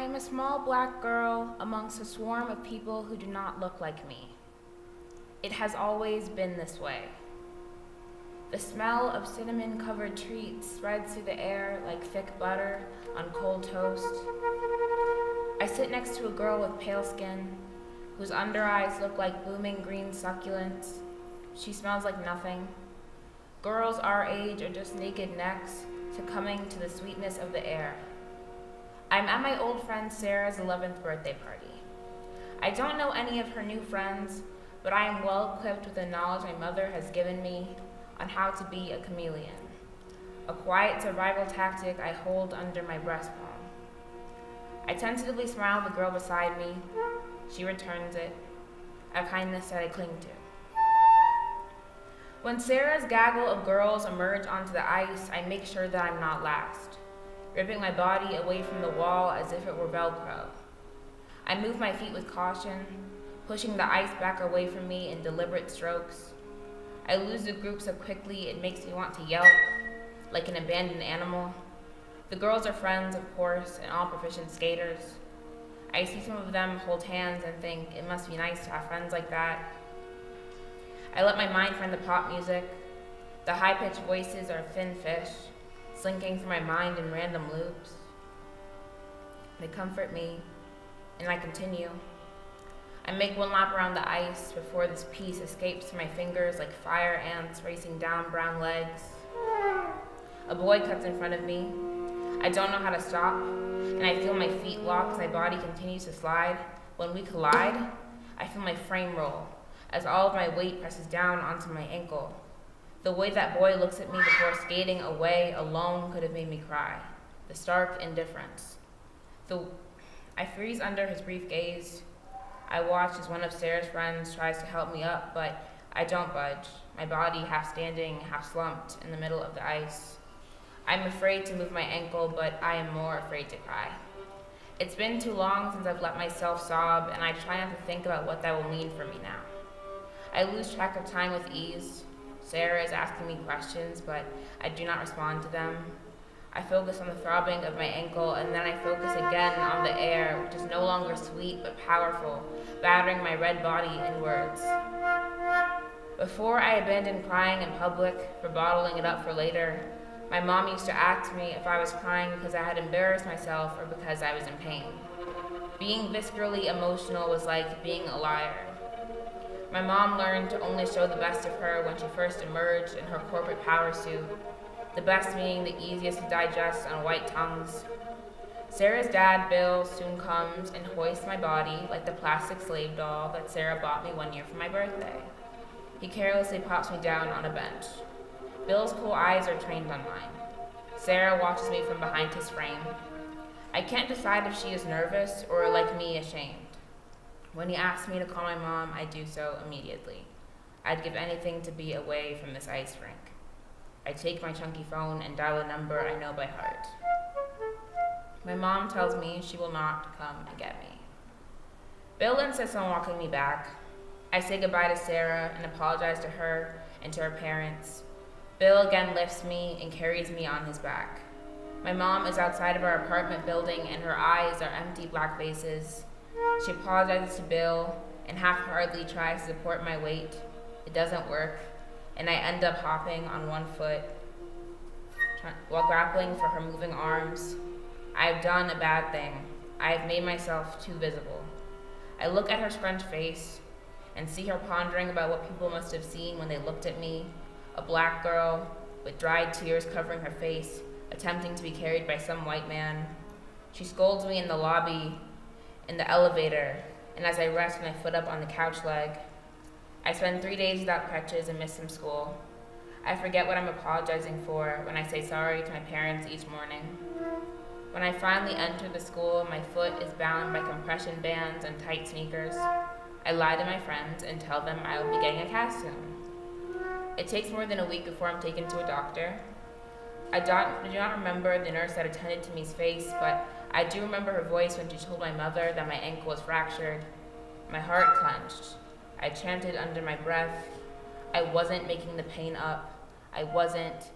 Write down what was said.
I am a small black girl amongst a swarm of people who do not look like me. It has always been this way. The smell of cinnamon-covered treats spreads through the air like thick butter on cold toast. I sit next to a girl with pale skin, whose under eyes look like blooming green succulents. She smells like nothing. Girls our age are just naked necks succumbing to the sweetness of the air. I'm at my old friend Sarah's 11th birthday party. I don't know any of her new friends, but I am well equipped with the knowledge my mother has given me on how to be a chameleon, a quiet survival tactic I hold under my breastbone. I tentatively smile at the girl beside me. She returns it, a kindness that I cling to. When Sarah's gaggle of girls emerge onto the ice, I make sure that I'm not last, ripping my body away from the wall as if it were Velcro. I move my feet with caution, pushing the ice back away from me in deliberate strokes. I lose the group so quickly it makes me want to yelp, like an abandoned animal. The girls are friends, of course, and all proficient skaters. I see some of them hold hands and think it must be nice to have friends like that. I let my mind find the pop music. The high-pitched voices are thin fish, slinking through my mind in random loops. They comfort me, and I continue. I make one lap around the ice before this piece escapes through my fingers like fire ants racing down brown legs. A boy cuts in front of me. I don't know how to stop, and I feel my feet lock as my body continues to slide. When we collide, I feel my frame roll as all of my weight presses down onto my ankle. The way that boy looks at me before skating away alone could have made me cry. The stark indifference. I freeze under his brief gaze. I watch as one of Sarah's friends tries to help me up, but I don't budge, my body half standing, half slumped in the middle of the ice. I'm afraid to move my ankle, but I am more afraid to cry. It's been too long since I've let myself sob, and I try not to think about what that will mean for me now. I lose track of time with ease. Sarah is asking me questions, but I do not respond to them. I focus on the throbbing of my ankle, and then I focus again on the air, which is no longer sweet but powerful, battering my red body inwards. Before I abandoned crying in public for bottling it up for later, my mom used to ask me if I was crying because I had embarrassed myself or because I was in pain. Being viscerally emotional was like being a liar. My mom learned to only show the best of her when she first emerged in her corporate power suit, the best meaning the easiest to digest on white tongues. Sarah's dad, Bill, soon comes and hoists my body like the plastic slave doll that Sarah bought me one year for my birthday. He carelessly pops me down on a bench. Bill's cool eyes are trained on mine. Sarah watches me from behind his frame. I can't decide if she is nervous or, like me, ashamed. When he asks me to call my mom, I do so immediately. I'd give anything to be away from this ice rink. I take my chunky phone and dial a number I know by heart. My mom tells me she will not come and get me. Bill insists on walking me back. I say goodbye to Sarah and apologize to her and to her parents. Bill again lifts me and carries me on his back. My mom is outside of our apartment building and her eyes are empty black vases. She apologizes to Bill and half-heartedly tries to support my weight. It doesn't work, and I end up hopping on one foot while grappling for her moving arms. I have done a bad thing. I have made myself too visible. I look at her scrunched face and see her pondering about what people must have seen when they looked at me, a black girl with dried tears covering her face, attempting to be carried by some white man. She scolds me in the lobby, in the elevator, and as I rest my foot up on the couch leg. I spend 3 days without crutches and miss some school. I forget what I'm apologizing for when I say sorry to my parents each morning. When I finally enter the school, my foot is bound by compression bands and tight sneakers. I lie to my friends and tell them I will be getting a cast soon. It takes more than a week before I'm taken to a doctor. I do not remember the nurse that attended to me's face, but I do remember her voice when she told my mother that my ankle was fractured. My heart clenched. I chanted under my breath. I wasn't making the pain up. I wasn't.